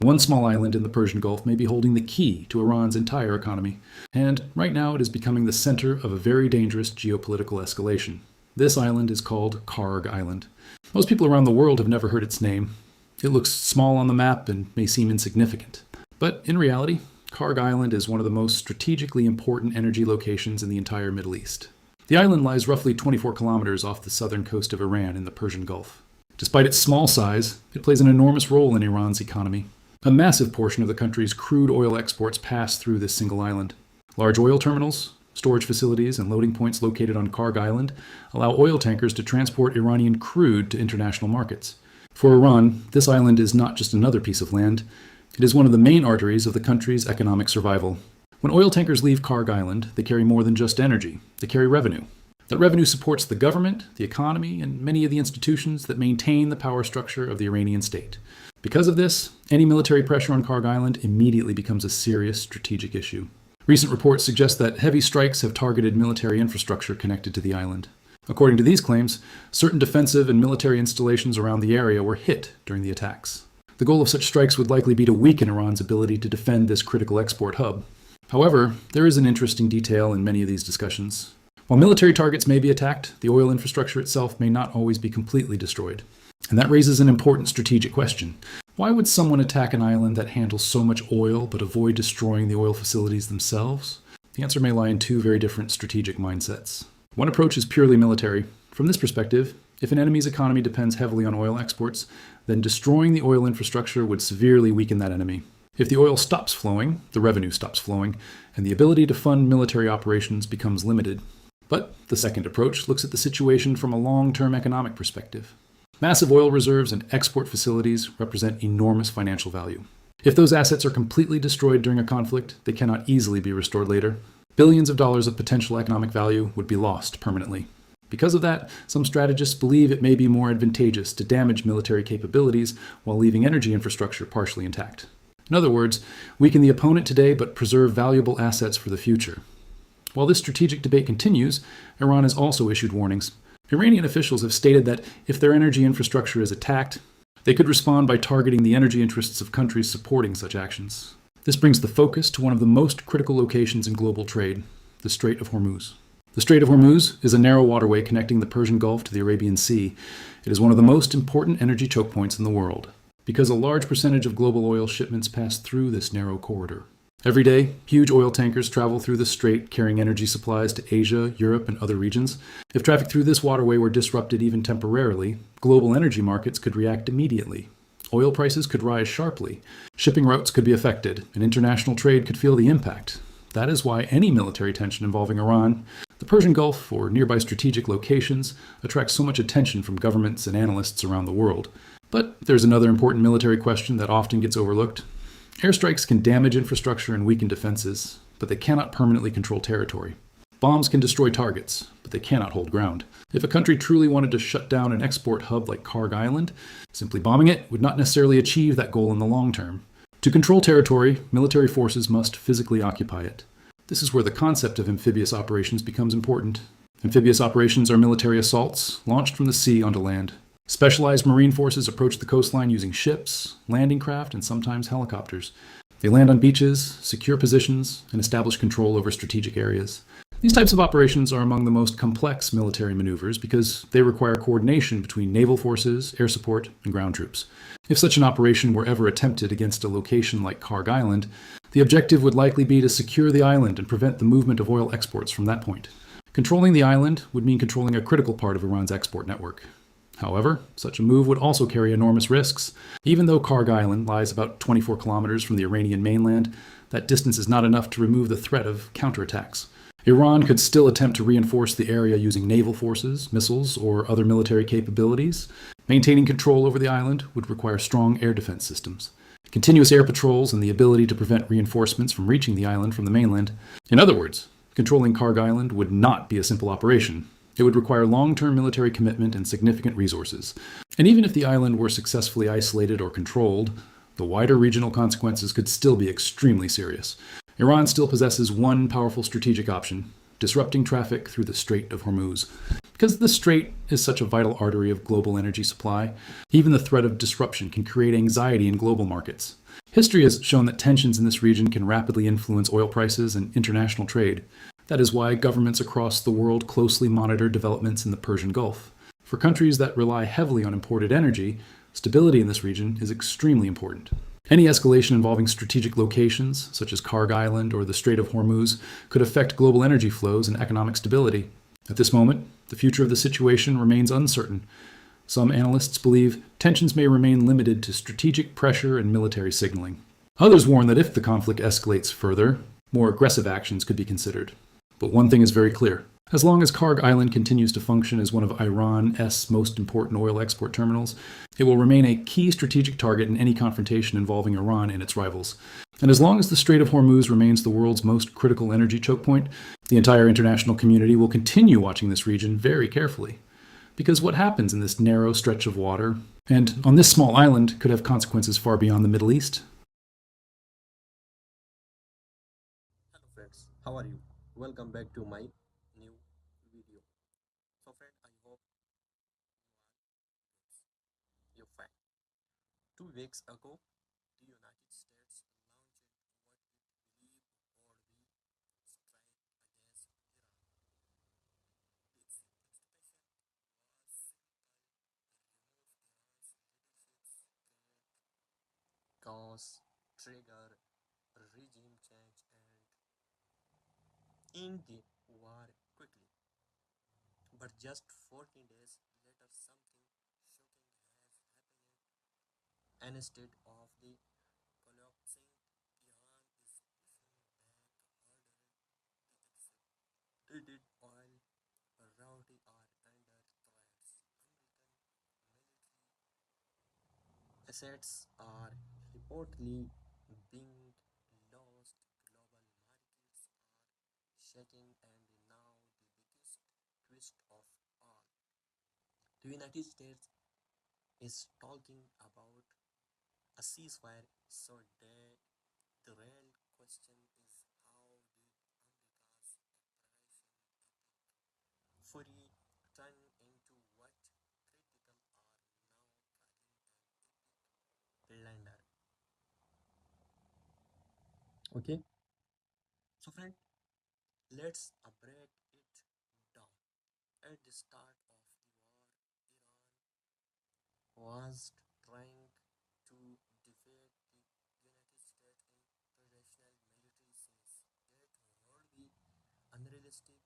One small island in the Persian Gulf may be holding the key to Iran's entire economy, and right now it is becoming the center of a very dangerous geopolitical escalation. This island is called Kharg Island. Most people around the world have never heard its name. It looks small on the map and may seem insignificant. But in reality, Kharg Island is one of the most strategically important energy locations in the entire Middle East. The island lies roughly 24 kilometers off the southern coast of Iran in the Persian Gulf. Despite its small size, it plays an enormous role in Iran's economy. A massive portion of the country's crude oil exports pass through this single island. Large oil terminals, storage facilities, and loading points located on Kharg Island allow oil tankers to transport Iranian crude to international markets. For Iran, this island is not just another piece of land. It is one of the main arteries of the country's economic survival. When oil tankers leave Kharg Island, they carry more than just energy. They carry revenue. That revenue supports the government, the economy, and many of the institutions that maintain the power structure of the Iranian state. Because of this, any military pressure on Kharg Island immediately becomes a serious strategic issue. Recent reports suggest that heavy strikes have targeted military infrastructure connected to the island. According to these claims, certain defensive and military installations around the area were hit during the attacks. The goal of such strikes would likely be to weaken Iran's ability to defend this critical export hub. However, there is an interesting detail in many of these discussions. While military targets may be attacked, the oil infrastructure itself may not always be completely destroyed. And that raises an important strategic question. Why would someone attack an island that handles so much oil but avoid destroying the oil facilities themselves? The answer may lie in two very different strategic mindsets. One approach is purely military. From this perspective, if an enemy's economy depends heavily on oil exports, then destroying the oil infrastructure would severely weaken that enemy. If the oil stops flowing, the revenue stops flowing, and the ability to fund military operations becomes limited. But the second approach looks at the situation from a long-term economic perspective. Massive oil reserves and export facilities represent enormous financial value. If those assets are completely destroyed during a conflict, they cannot easily be restored later. Billions of dollars of potential economic value would be lost permanently. Because of that, some strategists believe it may be more advantageous to damage military capabilities while leaving energy infrastructure partially intact. In other words, weaken the opponent today but preserve valuable assets for the future. While this strategic debate continues, Iran has also issued warnings. Iranian officials have stated that if their energy infrastructure is attacked, they could respond by targeting the energy interests of countries supporting such actions. This brings the focus to one of the most critical locations in global trade, the Strait of Hormuz. The Strait of Hormuz is a narrow waterway connecting the Persian Gulf to the Arabian Sea. It is one of the most important energy choke points in the world, because a large percentage of global oil shipments pass through this narrow corridor. Every day, huge oil tankers travel through the strait carrying energy supplies to Asia, Europe, and other regions. If traffic through this waterway were disrupted even temporarily, global energy markets could react immediately. Oil prices could rise sharply, shipping routes could be affected, and international trade could feel the impact. That is why any military tension involving Iran, the Persian Gulf, or nearby strategic locations attracts so much attention from governments and analysts around the world. But there's another important military question that often gets overlooked. Airstrikes can damage infrastructure and weaken defenses, but they cannot permanently control territory. Bombs can destroy targets, but they cannot hold ground. If a country truly wanted to shut down an export hub like Kharg Island, simply bombing it would not necessarily achieve that goal in the long term. To control territory, military forces must physically occupy it. This is where the concept of amphibious operations becomes important. Amphibious operations are military assaults launched from the sea onto land. Specialized marine forces approach the coastline using ships, landing craft, and sometimes helicopters. They land on beaches, secure positions, and establish control over strategic areas. These types of operations are among the most complex military maneuvers because they require coordination between naval forces, air support, and ground troops. If such an operation were ever attempted against a location like Kharg Island, the objective would likely be to secure the island and prevent the movement of oil exports from that point. Controlling the island would mean controlling a critical part of Iran's export network. However, such a move would also carry enormous risks. Even though Kharg Island lies about 24 kilometers from the Iranian mainland, that distance is not enough to remove the threat of counterattacks. Iran could still attempt to reinforce the area using naval forces, missiles, or other military capabilities. Maintaining control over the island would require strong air defense systems, continuous air patrols, and the ability to prevent reinforcements from reaching the island from the mainland. In other words, controlling Kharg Island would not be a simple operation. It would require long-term military commitment and significant resources. And even if the island were successfully isolated or controlled, the wider regional consequences could still be extremely serious. Iran still possesses one powerful strategic option: disrupting traffic through the Strait of Hormuz. Because the strait is such a vital artery of global energy supply, even the threat of disruption can create anxiety in global markets. History has shown that tensions in this region can rapidly influence oil prices and international trade. That is why governments across the world closely monitor developments in the Persian Gulf. For countries that rely heavily on imported energy, stability in this region is extremely important. Any escalation involving strategic locations, such as Kharg Island or the Strait of Hormuz, could affect global energy flows and economic stability. At this moment, the future of the situation remains uncertain. Some analysts believe tensions may remain limited to strategic pressure and military signaling. Others warn that if the conflict escalates further, more aggressive actions could be considered. But one thing is very clear. As long as Kharg Island continues to function as one of Iran's most important oil export terminals, it will remain a key strategic target in any confrontation involving Iran and its rivals. And as long as the Strait of Hormuz remains the world's most critical energy choke point, the entire international community will continue watching this region very carefully. Because what happens in this narrow stretch of water, and on this small island, could have consequences far beyond the Middle East. Hello friends, how are you? Welcome back to my new video. So friend, I hope you fine. 2 weeks ago, the United States launched what it believed would be strike against Iran. Its expectation was simple: remove Iran's leadership's cause, trigger regime change, and end the war quickly. But just 14 days later, something shocking has happened. Instead of the collapsing, Iran is pushing back harder. The accelerated oil route are under threats. American military assets are reportedly being lost. Global markets are shaking, and now the biggest twist of all. The United States is talking about a ceasefire. So the real question is, how did America's Operation Fury turn into what critical are now calling an epic blunder? Okay, so friend, let's break it down. At the start of the war, Iran was trying to defeat the United States in traditional military sense. That would be unrealistic.